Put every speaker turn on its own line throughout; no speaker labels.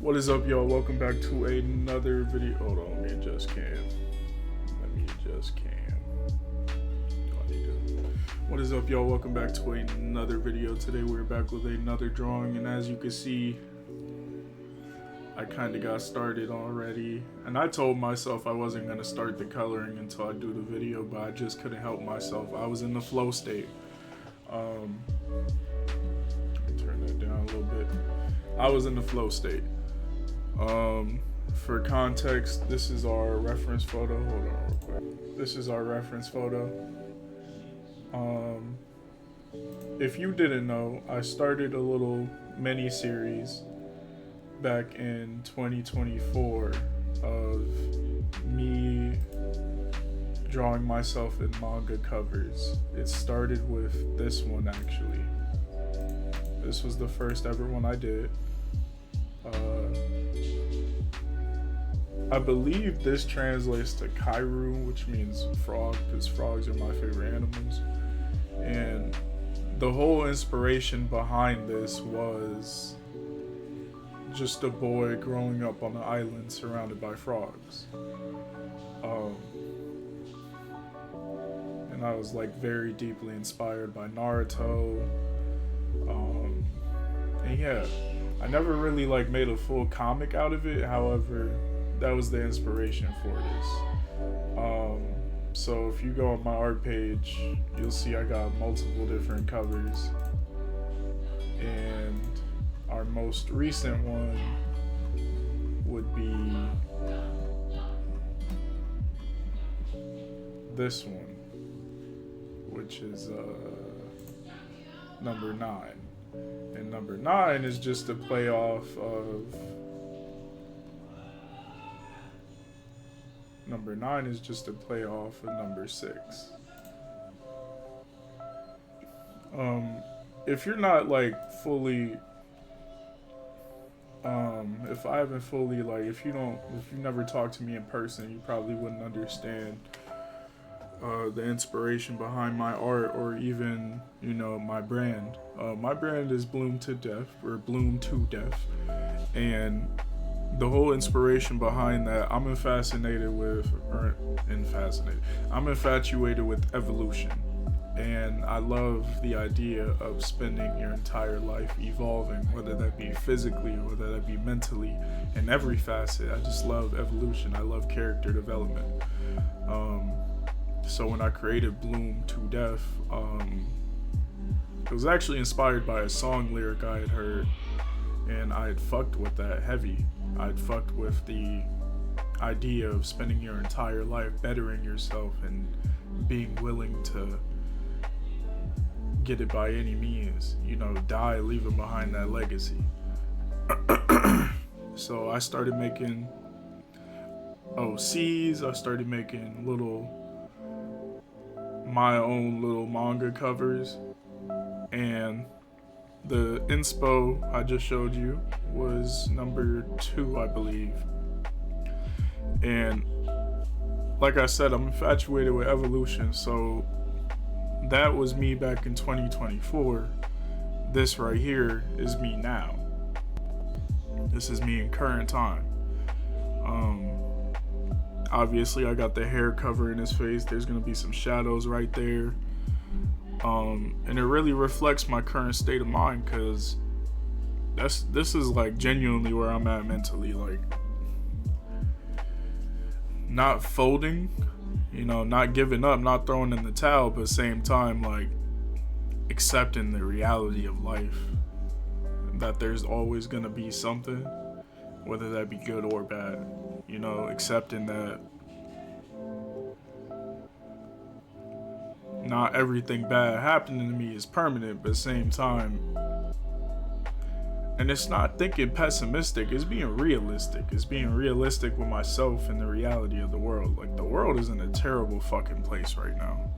What is up, y'all? Welcome back to another video. Hold on, let me adjust cam. What is up, y'all? Welcome back to another video. Today we're back with another drawing, and as you can see, I kind of got started already. And I told myself I wasn't going to start the coloring until I do the video, but I just couldn't help myself. I was in the flow state. Let me turn that down a little bit. I was in the flow state. For context, this is our reference photo. Hold on real quick. This is our reference photo. If you didn't know, I started a little mini series back in 2024 of me drawing myself in manga covers. It started with this one, actually. This was the first ever one I did. I believe this translates to Kairu, which means frog, because frogs are my favorite animals. And the whole inspiration behind this was just a boy growing up on an island surrounded by frogs. And I was like very deeply inspired by Naruto. And yeah, I never really like made a full comic out of it. However, that was the inspiration for this. So if you go on my art page, you'll see I got multiple different covers. And our most recent one would be this one, which is number 9. And number 9 is just a play off of number 6. If you're not like fully if I haven't fully like if you never talked to me in person, you probably wouldn't understand the inspiration behind my art, or even, you know, my brand. My brand is Bloom to Death, and the whole inspiration behind that, I'm infatuated with evolution. And I love the idea of spending your entire life evolving, whether that be physically, whether that be mentally, in every facet. I just love evolution. I love character development. So when I created Bloom to Death, it was actually inspired by a song lyric I had heard, and I had fucked with that heavy. I'd fucked with the idea of spending your entire life bettering yourself and being willing to get it by any means, you know, die leaving behind that legacy. So I started making OCs, I started making my own little manga covers, and the inspo I just showed you was number 2, I believe. And like I said, I'm infatuated with evolution, so that was me back in 2024. This right here is me now. This is me in current time. Obviously I got the hair covering his face. There's gonna be some shadows right there. And it really reflects my current state of mind, because this is like genuinely where I'm at mentally. Like, not folding, you know, not giving up, not throwing in the towel, but at the same time, like, accepting the reality of life, that there's always gonna be something, whether that be good or bad, you know, accepting that not everything bad happening to me is permanent, but at the same time, and it's not thinking pessimistic, it's being realistic. It's being realistic with myself and the reality of the world. Like, the world is in a terrible fucking place right now.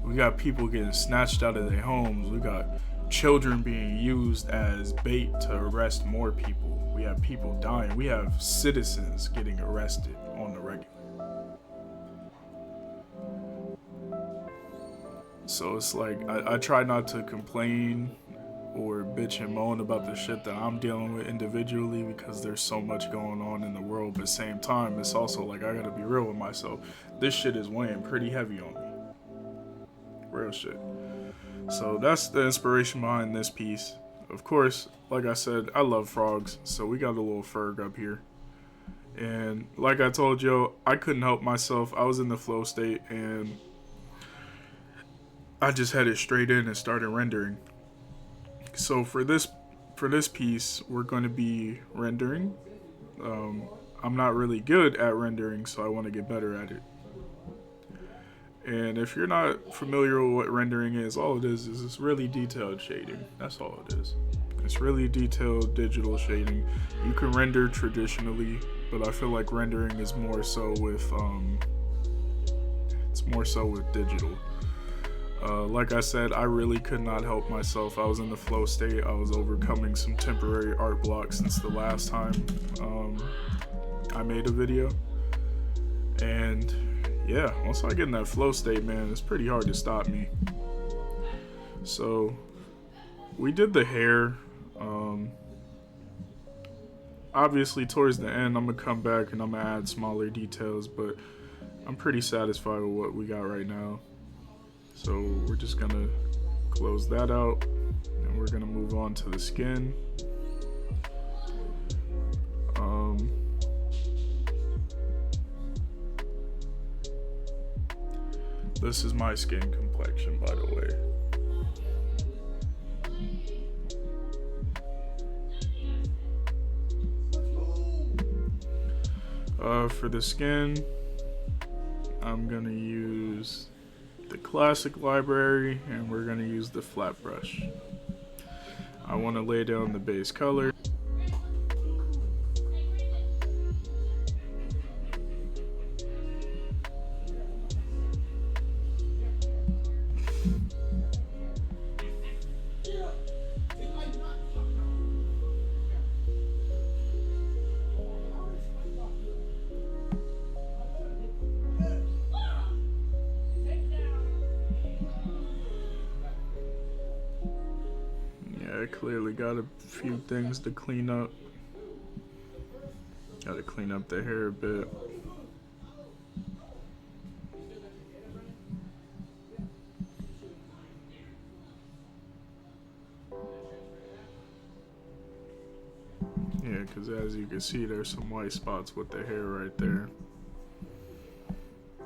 We got people getting snatched out of their homes. We got children being used as bait to arrest more people. We have people dying. We have citizens getting arrested on the regular. So it's like, I try not to complain or bitch and moan about the shit that I'm dealing with individually, because there's so much going on in the world. But at the same time, it's also like I gotta be real with myself. This shit is weighing pretty heavy on me. Real shit. So that's the inspiration behind this piece. Of course, like I said, I love frogs, so we got a little ferg up here. And like I told you, I couldn't help myself. I was in the flow state and I just headed straight in and started rendering. So for this piece, we're going to be rendering. I'm not really good at rendering, so I want to get better at it. And if you're not familiar with what rendering is, all it is it's really detailed shading. That's all it is. It's really detailed digital shading. You can render traditionally, but I feel like rendering is more so with digital. Like I said, I really could not help myself. I was in the flow state. I was overcoming some temporary art blocks since the last time I made a video. And yeah, once I get in that flow state, man, it's pretty hard to stop me. So we did the hair. Obviously towards the end I'm gonna come back and I'm gonna add smaller details, but I'm pretty satisfied with what we got right now. So we're just gonna close that out and we're gonna move on to the skin. This is my skin complexion, by the way. For the skin, I'm gonna use the classic library and we're gonna use the flat brush. I want to lay down the base color. I clearly got a few things to clean up. Gotta clean up the hair a bit. Yeah, because as you can see, there's some white spots with the hair right there.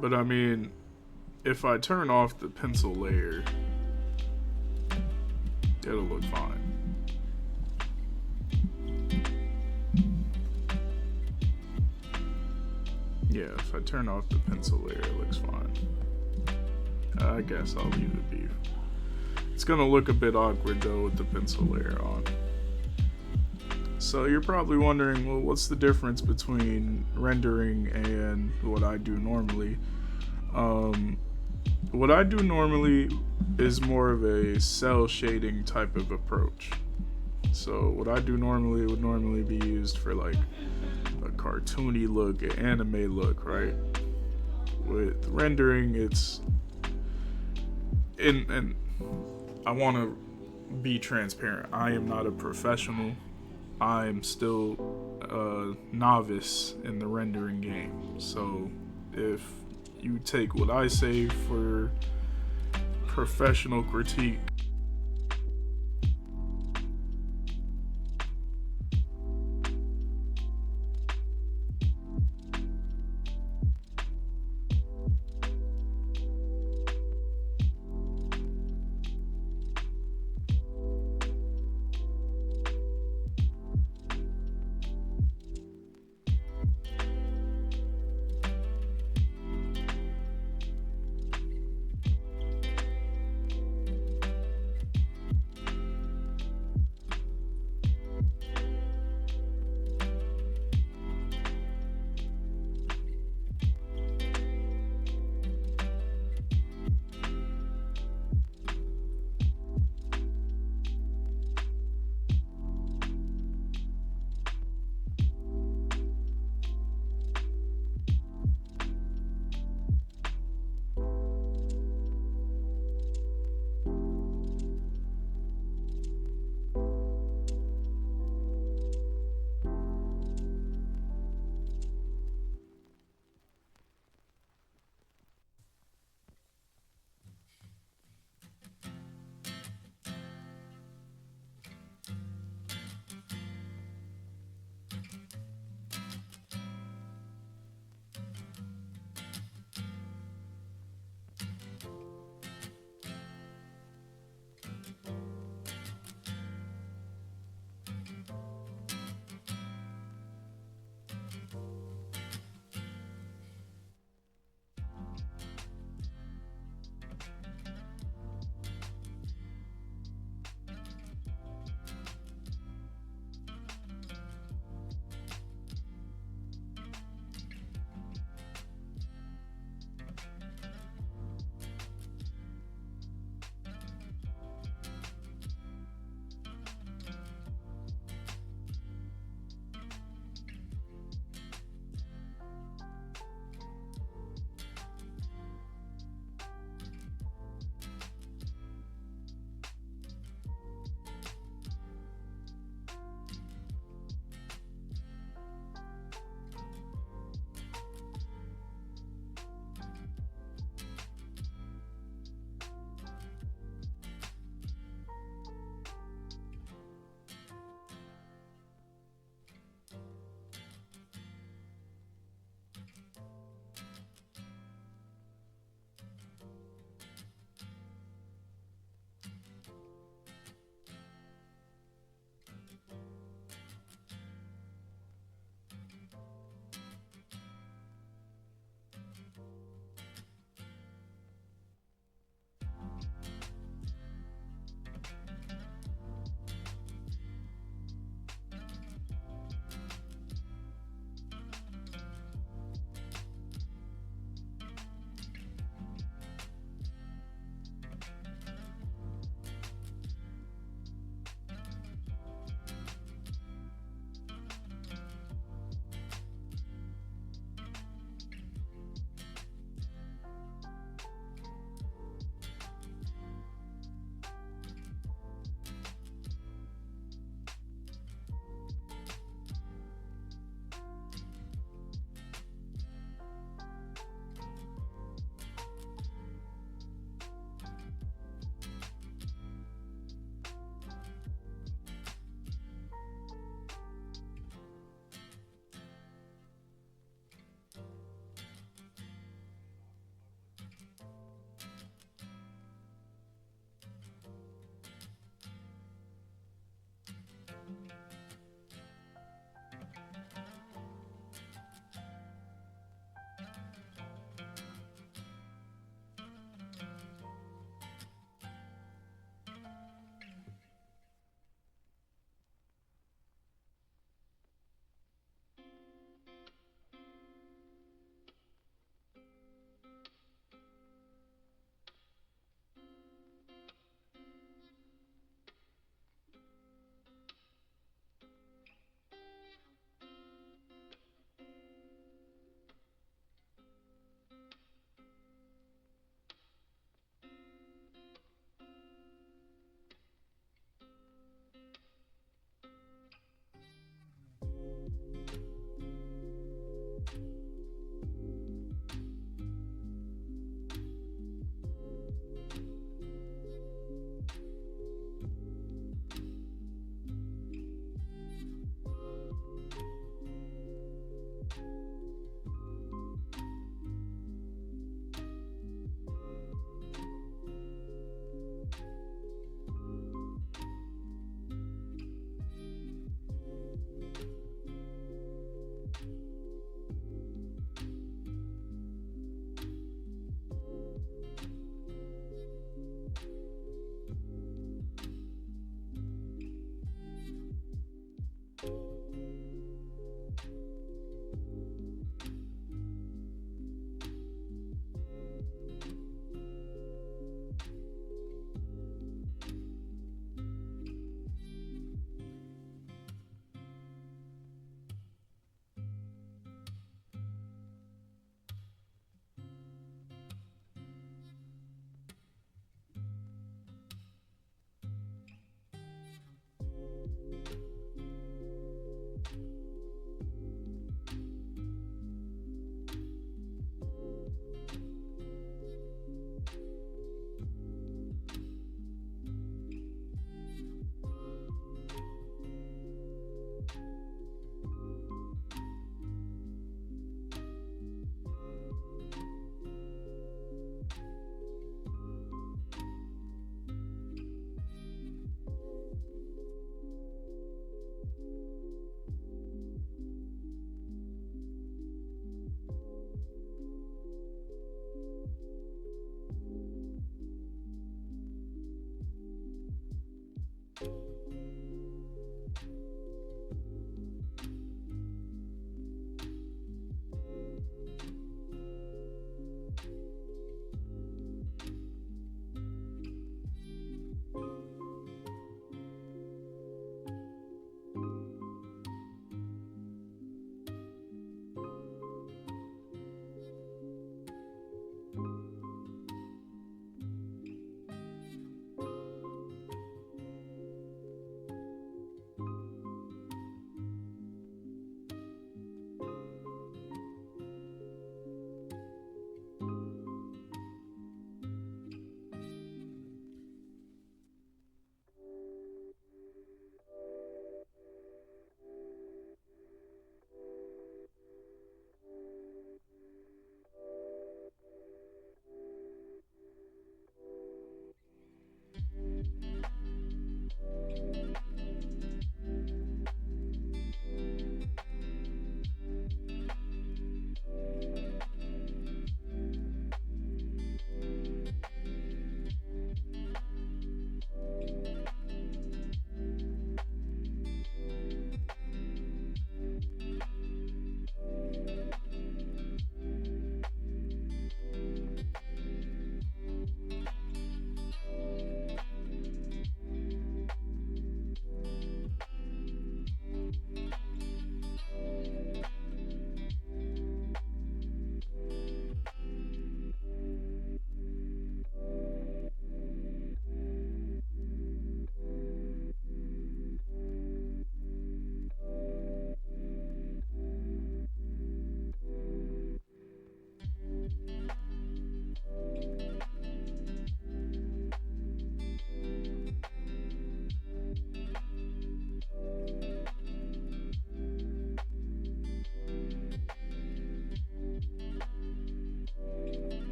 But I mean, if I turn off the pencil layer, it'll look fine. Yeah, if I turn off the pencil layer, it looks fine. I guess I'll leave it be. It's gonna look a bit awkward though with the pencil layer on. So you're probably wondering, well, what's the difference between rendering and what I do normally? What I do normally is more of a cell shading type of approach. So what I do normally would normally be used for like a cartoony look, an anime look, right? With rendering, it's and I want to be transparent. I am not a professional. I'm still a novice in the rendering game. So if you take what I say for professional critique,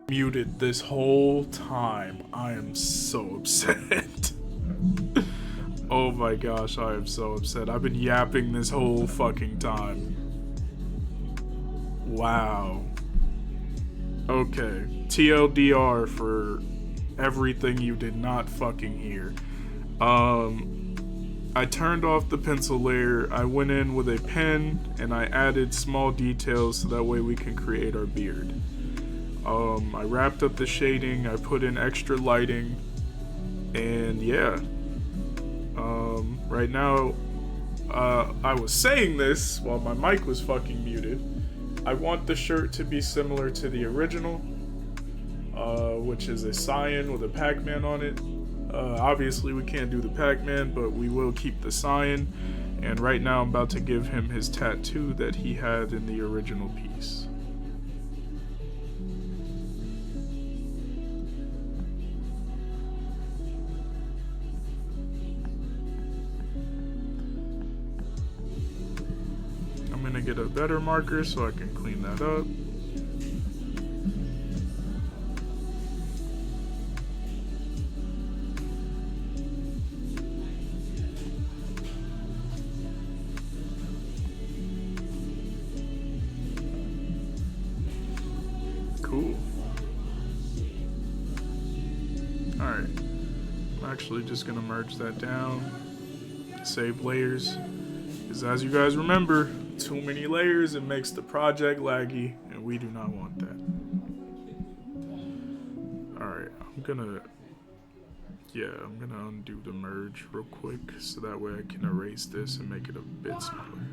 muted this whole time. I am so upset. Oh my gosh, I am so upset. I've been yapping this whole fucking time. Wow. Okay. TLDR for everything you did not fucking hear. I turned off the pencil layer. I went in with a pen and I added small details so that way we can create our beard. I wrapped up the shading. I put in extra lighting. And yeah. Right now, I was saying this while my mic was fucking muted. I want the shirt to be similar to the original, which is a cyan with a Pac-Man on it. Obviously, we can't do the Pac-Man, but we will keep the cyan. And right now, I'm about to give him his tattoo that he had in the original piece. I'm gonna get a better marker so I can clean that up. Cool. Alright. I'm actually just gonna merge that down. Save layers. Because as you guys remember, too many layers, it makes the project laggy, and we do not want that. Alright, I'm gonna undo the merge real quick so that way I can erase this and make it a bit smaller.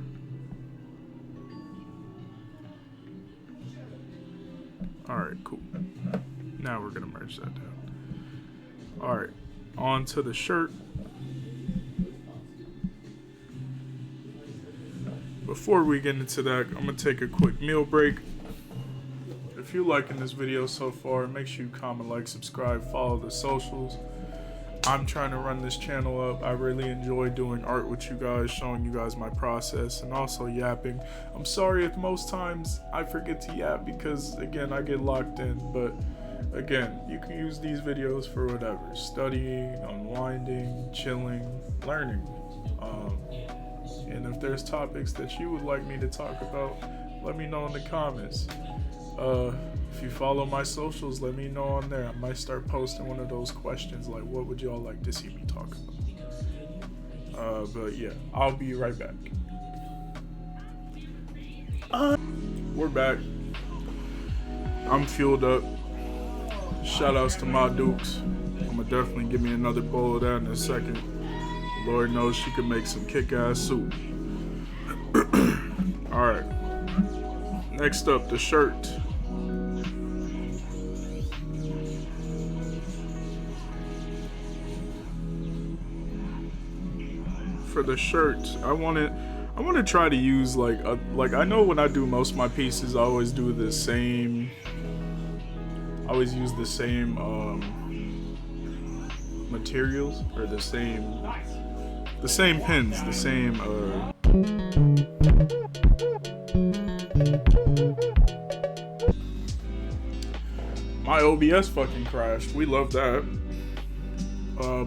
Alright, cool. Now we're gonna merge that down. Alright, on to the shirt. Before we get into that, I'm gonna take a quick meal break. If you're liking this video so far, make sure you comment, like, subscribe, follow the socials. I'm trying to run this channel up. I really enjoy doing art with you guys, showing you guys my process, and also yapping. I'm sorry if most times I forget to yap because, again, I get locked in. But, again, you can use these videos for whatever. Studying, unwinding, chilling, learning. And if there's topics that you would like me to talk about, let me know in the comments. If you follow my socials, let me know on there. I might start posting one of those questions like, what would y'all like to see me talk about? But yeah, I'll be right back. We're back. I'm fueled up. Shout outs to my Dukes. I'm gonna definitely give me another bowl of that in a second. Lord knows she can make some kick-ass soup. Alright. Next up, the shirt. For the shirt, I want to try to use like I know when I do most of my pieces, I always do the same. I always use the same materials or the same pins, the same my OBS fucking crashed. We love that.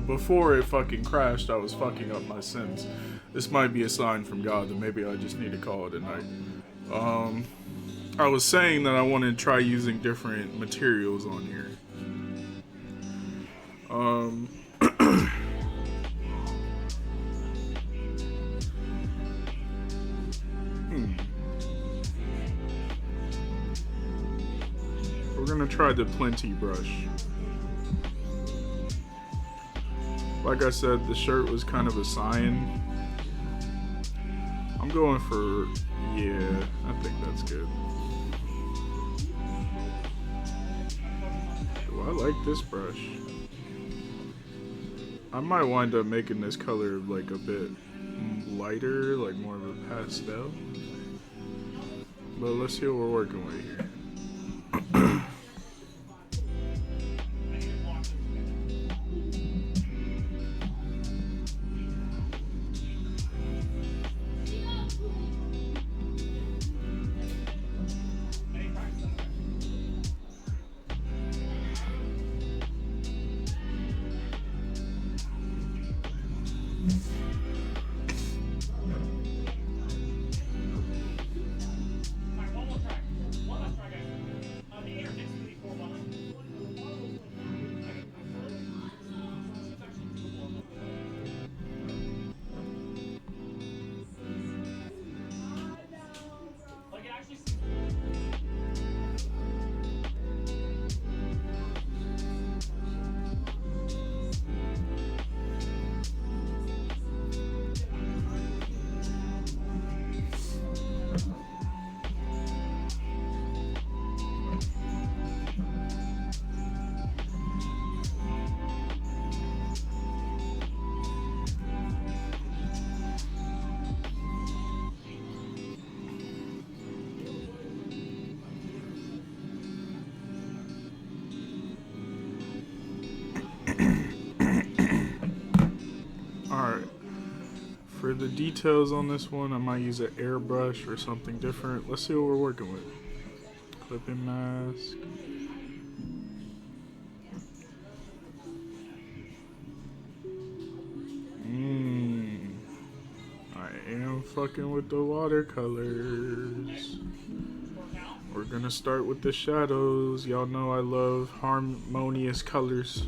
Before it fucking crashed, I was fucking up my sins. This might be a sign from God that maybe I just need to call it a night. I was saying that I want to try using different materials on here. We're gonna try the Plenty brush. Like I said, the shirt was kind of a cyan. I'm going for, yeah, I think that's good. Oh, I like this brush. I might wind up making this color like a bit lighter, like more of a pastel. But let's see what we're working with here. For the details on this one, I might use an airbrush or something different. Let's see what we're working with. Clipping mask. I am fucking with the watercolors. We're gonna start with the shadows. Y'all know I love harmonious colors.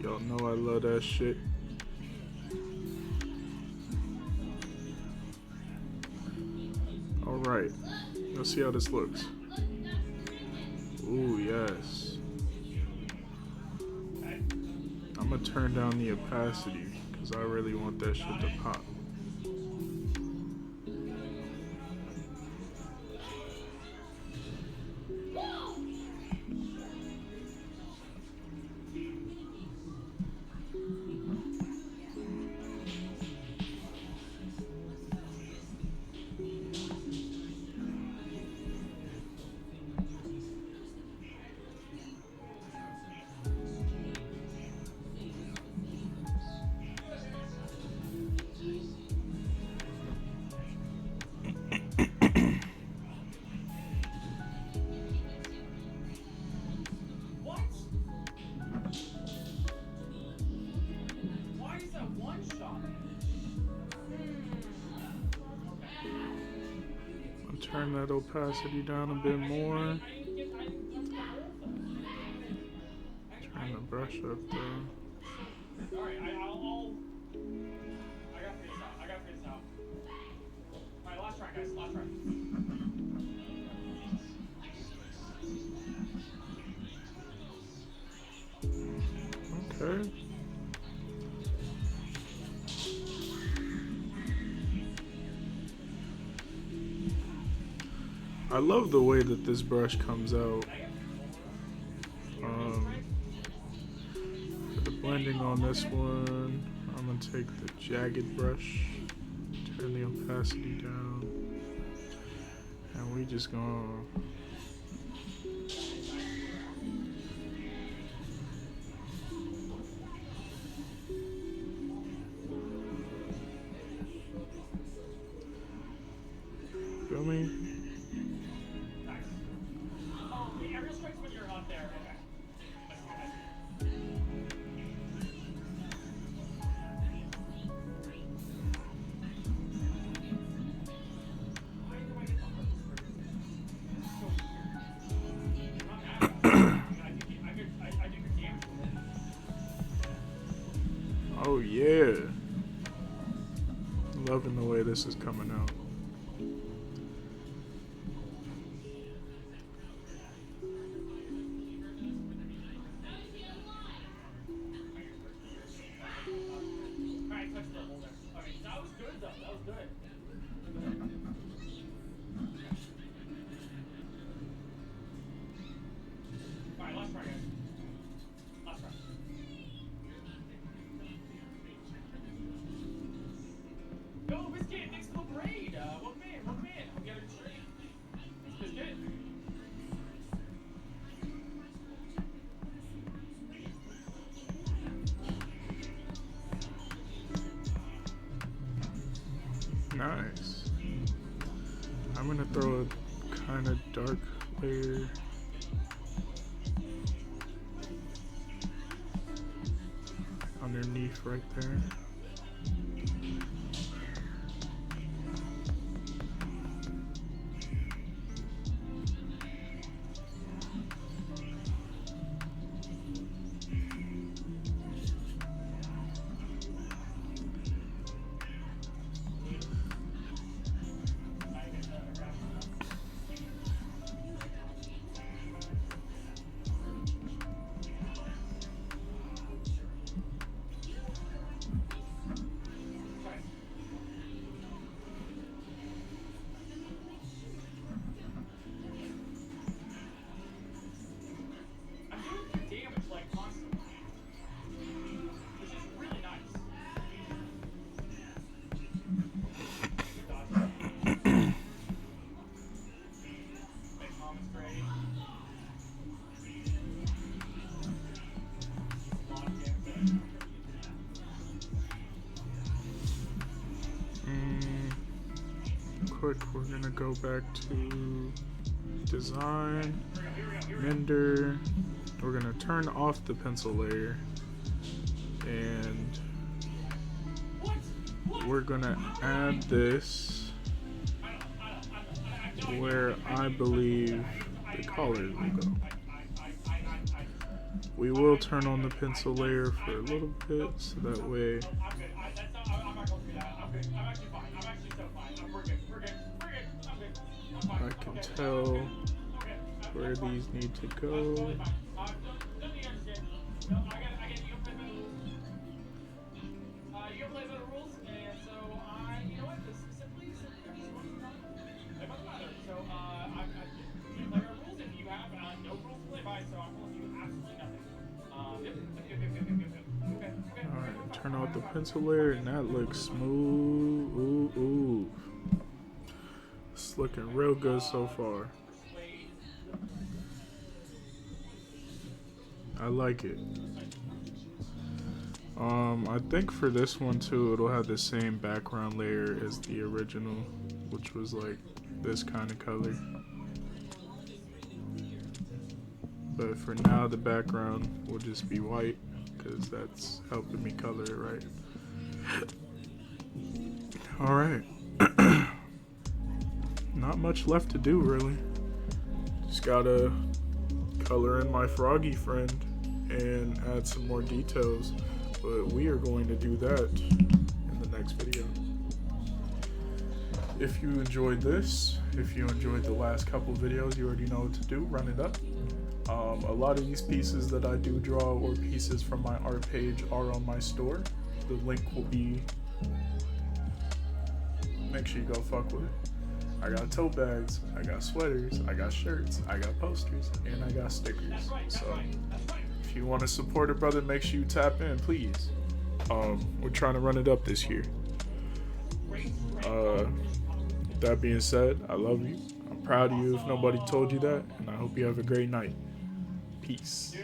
Y'all know I love that shit. Alright, let's see how this looks. Ooh, yes. I'm gonna turn down the opacity because I really want that shit to pop. Turn that opacity down a bit more. Turn the brush up though.
Alright, I got this out. Alright, last try, guys. Last try.
Okay. I love the way that this brush comes out. For the blending on this one, I'm gonna take the jagged brush, turn the opacity down, and we just gonna feel me? Oh yeah, loving the way this is coming out. Nice. I'm gonna throw a kind of dark layer underneath right there. quick, we're gonna go back to design, render. We're gonna turn off the pencil layer, and we're gonna add this where I believe the colors will go. We will turn on the pencil layer for a little bit, so that way I can tell where these need to go. Alright, turn out the pencil layer, and that looks smooth. Ooh. It's looking real good so far. I like it. I think for this one too, it'll have the same background layer as the original, which was like this kind of color. But for now, the background will just be white, because that's helping me color it right. Alright. Not much left to do, really. Just gotta color in my froggy friend and add some more details. But we are going to do that in the next video. If you enjoyed this, if you enjoyed the last couple videos, you already know what to do. Run it up. A lot of these pieces that I do draw or pieces from my art page are on my store. The link will be. Make sure you go fuck with it. I got tote bags, I got sweaters, I got shirts, I got posters, and I got stickers. So if you want to support a brother, make sure you tap in, please. We're trying to run it up this year. That being said, I love you. I'm proud of you if nobody told you that, and I hope you have a great night. Peace.